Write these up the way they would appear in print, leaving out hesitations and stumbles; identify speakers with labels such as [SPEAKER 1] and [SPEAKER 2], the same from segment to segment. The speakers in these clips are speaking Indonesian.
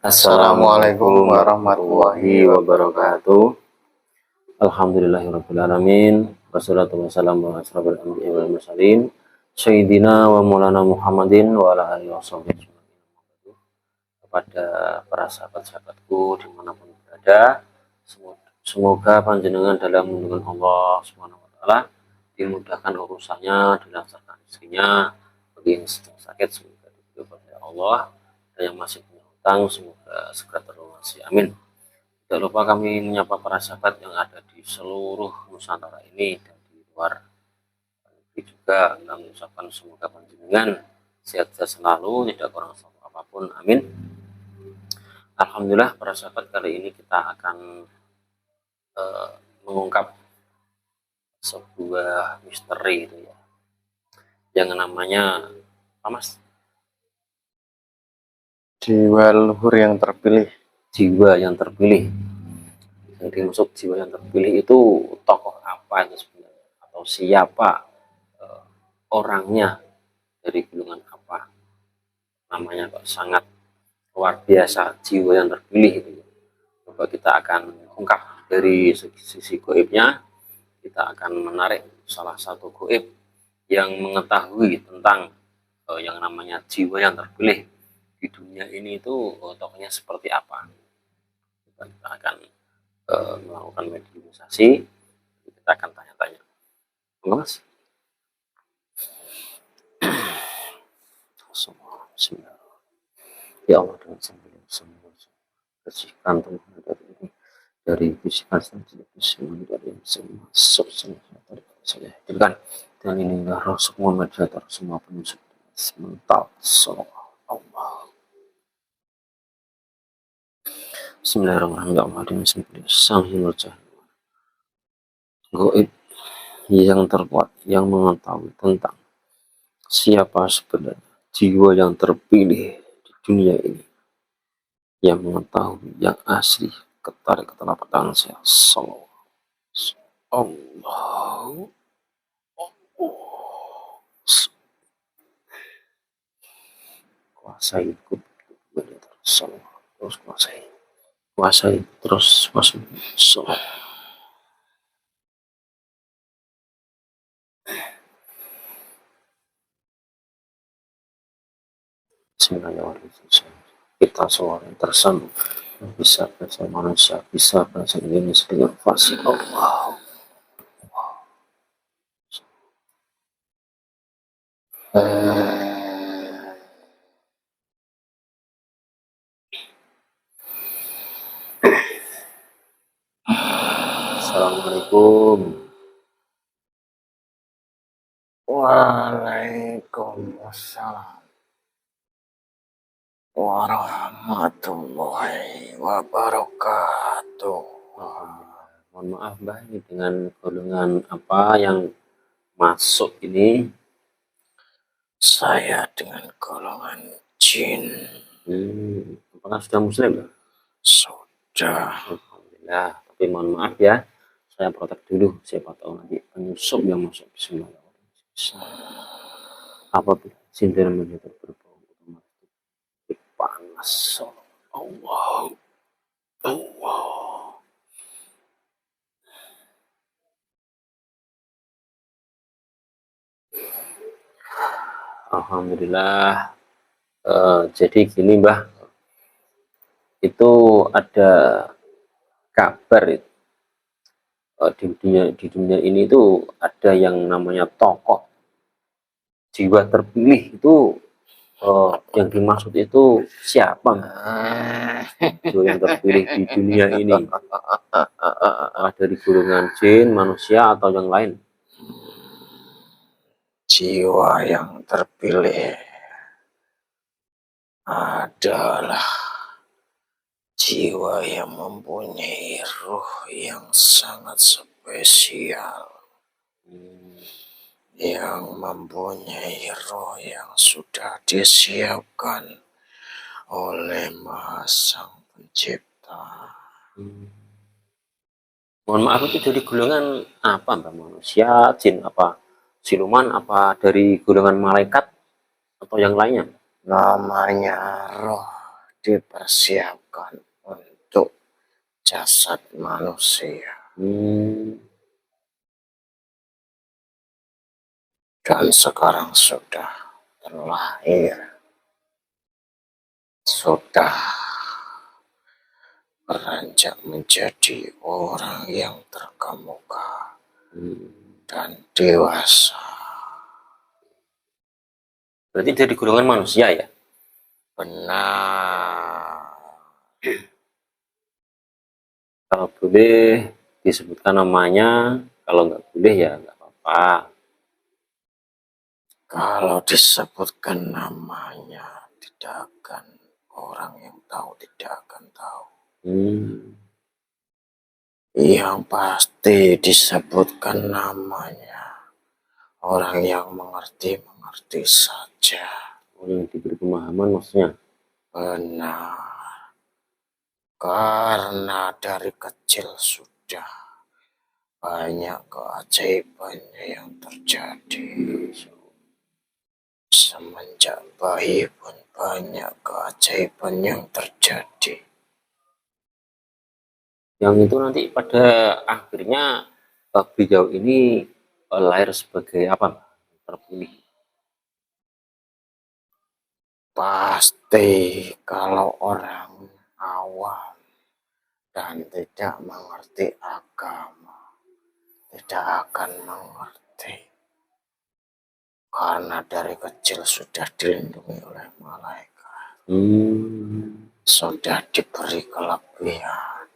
[SPEAKER 1] Assalamualaikum warahmatullahi wabarakatuh. Alhamdulillahirrahmanirrahim. Wassalatu wassalamu ala asrofil anbiya'i wal mursalin Sayyidina wa maulana Muhammadin wa ala alihi washabihi. Kepada para sahabat-sahabatku dimanapun berada, semoga panjenengan dalam lindungan Allah Subhanahu wa taala, dimudahkan urusannya, dilancarkan rezekinya. Bagi yang sedang sakit semoga diberi oleh Allah, dan yang masih punya utang semoga segera terlunasi. Amin. Tidak lupa kami menyapa para sahabat yang ada di seluruh Nusantara ini dan di luar negeri juga. Kami mengucapkan semoga panjenengan sehat selalu, tidak kurang suatu apapun. Amin. Alhamdulillah para sahabat, kali ini kita akan mengungkap sebuah misteri itu ya, yang namanya apa mas?
[SPEAKER 2] Jiwa leluhur yang terpilih.
[SPEAKER 1] Jiwa yang terpilih. Yang dimaksud jiwa yang terpilih itu tokoh apa itu sebenarnya, atau siapa orangnya, dari golongan apa, namanya kok sangat luar biasa, jiwa yang terpilih itu. Coba kita akan ungkap dari sisi goibnya. Kita akan menarik salah satu goib yang mengetahui tentang yang namanya jiwa yang terpilih di dunia ini itu tokohnya seperti apa. Kita akan melakukan mediumisasi, kita akan tanya-tanya. Enggak mas? Ya Allah, dengan semua bersihkan Tuhan dari bisikan bisikan dari yang semua saya hadirkan, dan inilah roh semua mediator, semua penyusup mental Allah. Bismillahirrahmanirrahim. Goib yang terkuat yang mengetahui tentang siapa sebenarnya jiwa yang terpilih di dunia ini, yang mengetahui yang asli, ketarik ke telapak tangan saya. Allah. Kuasai terus kuasai terus Bismillahirrahmanirrahim. Kita semua yang tersambung bisa bahasa manusia, bisa bahasa Indonesia dengan fasih. Allah. Assalamualaikum.
[SPEAKER 2] Waalaikumsalam warahmatullahi wabarakatuh.
[SPEAKER 1] Mohon maaf Mbah, ini dengan golongan apa yang masuk ini?
[SPEAKER 2] Saya dengan golongan jin.
[SPEAKER 1] Apakah sudah muslim ya?
[SPEAKER 2] Sudah.
[SPEAKER 1] Alhamdulillah. Tapi mohon maaf ya, saya protek dulu, siapa tahu nanti penyusup yang masuk. Bismillahirrahmanirrahim. Apabila sindir menjadi berbau otomatis panas. Allah. Alhamdulillah. Jadi gini Mbah, itu ada kabar di dunia ini itu ada yang namanya tokoh jiwa terpilih itu. Yang dimaksud itu siapa jiwa yang terpilih di dunia ini? Apakah dari golongan jin, manusia, atau yang lain?
[SPEAKER 2] Jiwa yang terpilih adalah jiwa yang mempunyai ruh yang sangat spesial, yang mempunyai roh yang sudah disiapkan oleh Maha Sang Pencipta.
[SPEAKER 1] Mohon maaf, itu dari golongan apa Mbak? Manusia, jin, apa siluman, apa dari golongan malaikat atau yang lainnya?
[SPEAKER 2] Namanya roh dipersiapkan untuk jasad manusia. Dan sekarang sudah terlahir, sudah beranjak menjadi orang yang terkemuka dan dewasa.
[SPEAKER 1] Berarti dari golongan manusia ya?
[SPEAKER 2] Benar.
[SPEAKER 1] Kalau boleh disebutkan namanya, kalau nggak boleh ya nggak apa-apa.
[SPEAKER 2] Kalau disebutkan namanya, tidak akan orang yang tahu tidak akan tahu. Yang pasti disebutkan namanya, orang yang mengerti saja.
[SPEAKER 1] Yang diberi pemahaman maksudnya?
[SPEAKER 2] Benar. Karena dari kecil sudah banyak keajaibannya yang terjadi. Semenjak bayi pun banyak keajaiban yang terjadi.
[SPEAKER 1] Yang itu nanti pada akhirnya beliau ini lahir sebagai apa? Terpilih.
[SPEAKER 2] Pasti kalau orang awam dan tidak mengerti agama, tidak akan mengerti. Karena dari kecil sudah dilindungi oleh malaikat. Sudah diberi kelebihan.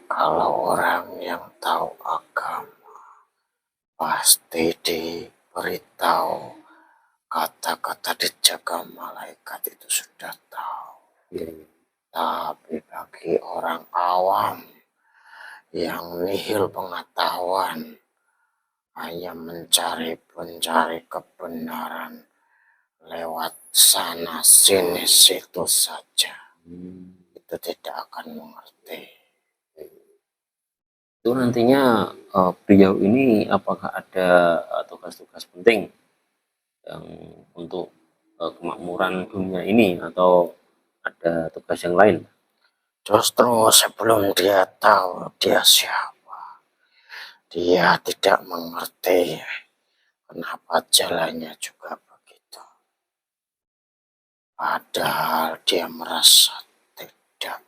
[SPEAKER 2] Kalau orang yang tahu agama, pasti diberitahu kata-kata dijaga malaikat itu sudah tahu. Tapi bagi orang awam yang nihil pengetahuan, hanya mencari kebenaran lewat sana sini situ saja, itu tidak akan mengerti.
[SPEAKER 1] Itu nantinya beliau ini apakah ada tugas-tugas penting yang untuk kemakmuran dunia ini atau ada tugas yang lain?
[SPEAKER 2] Justru sebelum dia tahu dia siapa, dia tidak mengerti kenapa jalannya juga begitu. Padahal dia merasa tidak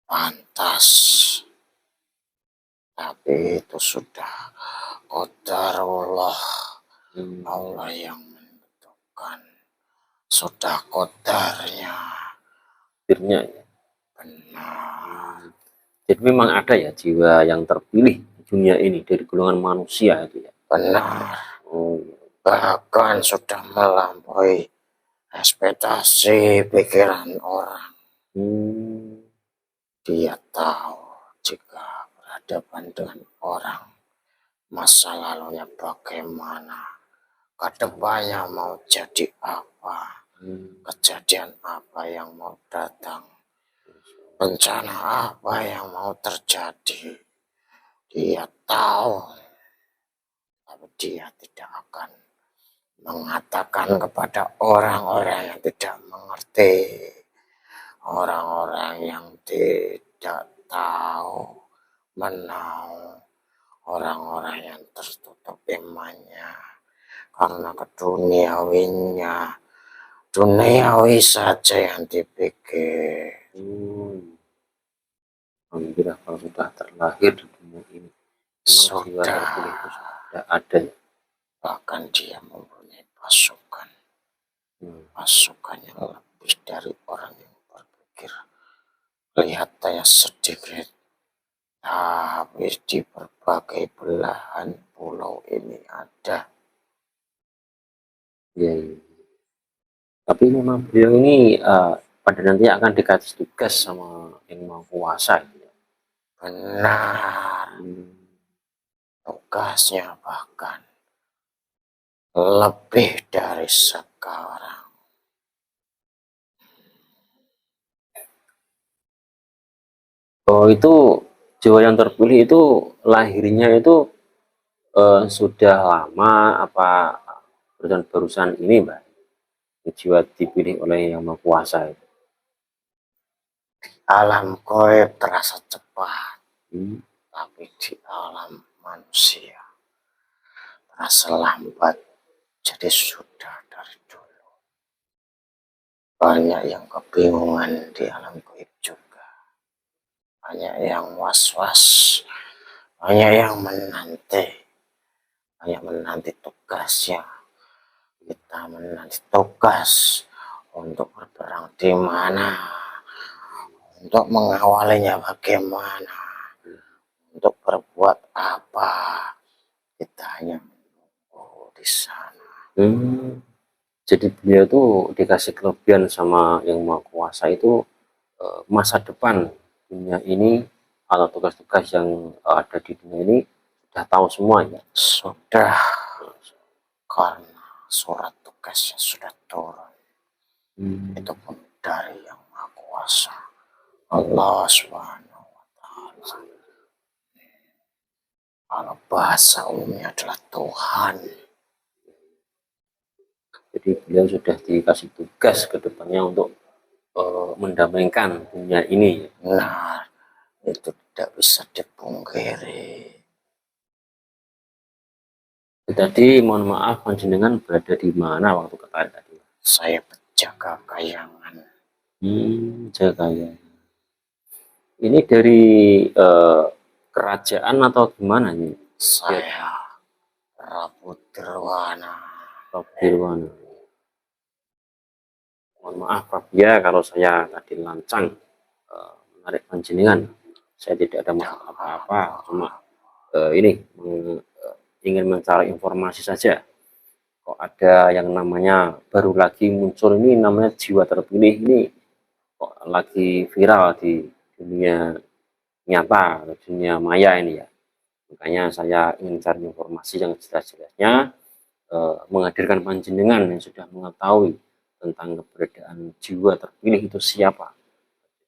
[SPEAKER 2] pantas. Tapi itu sudah qadarullah. Allah yang menentukan. Sudah qadarnya.
[SPEAKER 1] Akhirnya ya.
[SPEAKER 2] Benar.
[SPEAKER 1] Jadi memang ada ya jiwa yang terpilih di dunia ini dari golongan manusia itu ya.
[SPEAKER 2] Benar. Bahkan sudah melampaui ekspektasi pikiran orang. Dia tahu jika berhadapan dengan orang, masa lalunya bagaimana, kedepannya mau jadi apa, kejadian apa yang mau datang, bencana apa yang mau terjadi. Dia tahu, tapi dia tidak akan mengatakan kepada orang-orang yang tidak mengerti, orang-orang yang tidak tahu menau, orang-orang yang tertutup imannya karena keduniawinya, duniawi saja yang dipikir.
[SPEAKER 1] Alhamdulillah kalau sudah terlahir di dunia ini,
[SPEAKER 2] Sudah
[SPEAKER 1] ada.
[SPEAKER 2] Bahkan dia mempunyai pasukan, pasukan yang lebih dari orang yang berpikir. Kelihatannya sedikit, tapi di berbagai belahan pulau ini ada.
[SPEAKER 1] Ya. Tapi memang beliau ini pada nanti akan dikasih tugas sama yang Maha Kuasa. Ya.
[SPEAKER 2] Benar. Tugasnya bahkan lebih dari sekarang.
[SPEAKER 1] Oh itu jiwa yang terpilih itu lahirnya itu sudah lama apa barusan ini, Mbak, jiwa dipilih oleh Yang Maha Kuasa itu.
[SPEAKER 2] Alam gaib terasa cepat,
[SPEAKER 1] Hmm.
[SPEAKER 2] tapi di alam manusia terasa lambat. Jadi sudah dari dulu. Banyak yang kebingungan di alam gaib juga. Banyak yang was-was. Banyak yang menanti. Banyak menanti tugasnya. Kita menanti tugas untuk berperang di mana, untuk mengawalinya bagaimana, untuk berbuat apa. Kita hanya menunggu di sana.
[SPEAKER 1] Jadi beliau tuh dikasih kelebihan sama Yang Maha Kuasa itu, masa depan dunia ini atau tugas-tugas yang ada di dunia ini sudah tahu semua ya.
[SPEAKER 2] Sudah, karena surat tugasnya sudah turun. Itu pun dari Yang Maha Kuasa, Allah Subhanahu wa Ta'ala. Kalau bahasa umumnya adalah Tuhan.
[SPEAKER 1] Jadi beliau sudah dikasih tugas ke depannya untuk mendamaikan dunia ini.
[SPEAKER 2] Nah, itu tidak bisa dipungkiri.
[SPEAKER 1] Tadi mohon maaf, panjenengan berada di mana waktu ketahuan tadi?
[SPEAKER 2] Saya penjaga kayangan.
[SPEAKER 1] Jaga ya. Ini dari kerajaan atau gimana nih?
[SPEAKER 2] Saya Prabu Dirwana.
[SPEAKER 1] Prabu Dirwana. Mohon maaf Pak ya kalau saya tadi lancang menarik panjenengan. Saya tidak ada masalah apa-apa, cuma ini ingin mencari informasi saja. Kok ada yang namanya baru lagi muncul ini, namanya jiwa terpilih ini kok lagi viral di dunia nyata, dunia maya ini ya. Makanya saya ingin cari informasi yang jelas-jelasnya, menghadirkan panjenengan yang sudah mengetahui tentang keberadaan jiwa terpilih itu siapa.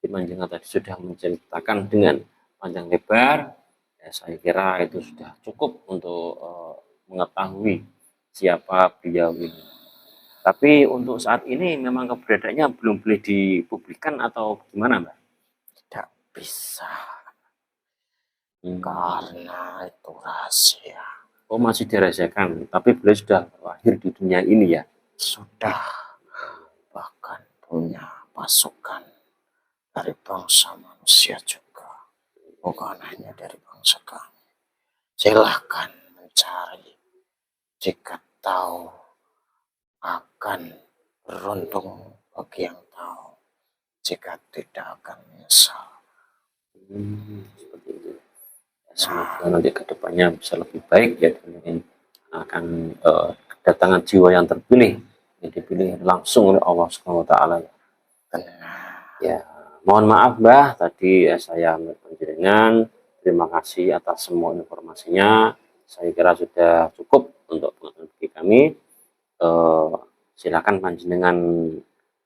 [SPEAKER 1] Jadi panjenengan tadi sudah menceritakan dengan panjang lebar, ya saya kira itu sudah cukup untuk mengetahui siapa beliau ini. Tapi untuk saat ini memang keberadaannya belum boleh dipublikkan atau gimana, Mbak?
[SPEAKER 2] Tidak bisa. Karena itu rahasia.
[SPEAKER 1] Oh, masih dirahasiakan, tapi beliau sudah lahir di dunia ini ya?
[SPEAKER 2] Sudah, bahkan punya pasukan dari bangsa manusia juga, bukan hanya dari bangsa kami. Silahkan mencari, jika tahu akan beruntung bagi yang tahu, jika tidak akan menyesal.
[SPEAKER 1] Seperti itu. Semoga nanti kedepannya bisa lebih baik ya, dan akan kedatangan jiwa yang terpilih, yang dipilih langsung oleh Allah Subhanahu Wa Taala. Ya, mohon maaf Mbah, tadi saya menjenengan. Terima kasih atas semua informasinya. Saya kira sudah cukup untuk pengetahuan bagi kami. Silakan panjenengan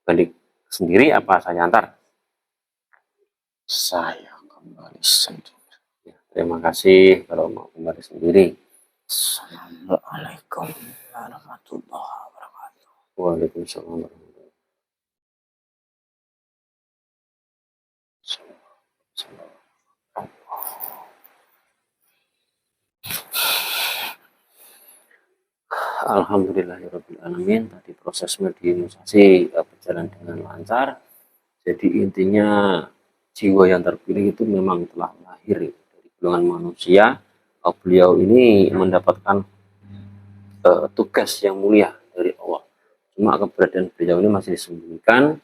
[SPEAKER 1] balik sendiri apa saya antar?
[SPEAKER 2] Saya kembali sendiri.
[SPEAKER 1] Ya, terima kasih kalau mau kembali sendiri.
[SPEAKER 2] Assalamualaikum warahmatullahi wabarakatuh.
[SPEAKER 1] Waalaikumsalam warahmatullahi wabarakatuh. Alhamdulillahirrahmanirrahim. Tadi proses mediumisasi berjalan dengan lancar. Jadi intinya jiwa yang terpilih itu memang telah lahir dari golongan manusia. Beliau ini mendapatkan tugas yang mulia dari Allah. Cuma keberadaan beliau ini masih disembunyikan.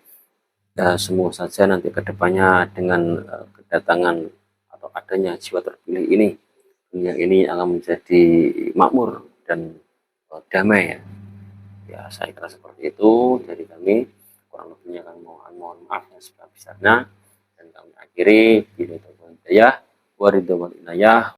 [SPEAKER 1] Semoga saja nanti kedepannya dengan kedatangan atau adanya jiwa terpilih ini, dunia ini akan menjadi makmur dan damai ya. Ya saya kira seperti itu dari kami. Kurang lebihnya kami mohon maaf yang sebesar-besarnya, dan kami akhiri bila itu hidayah waridwan inayah.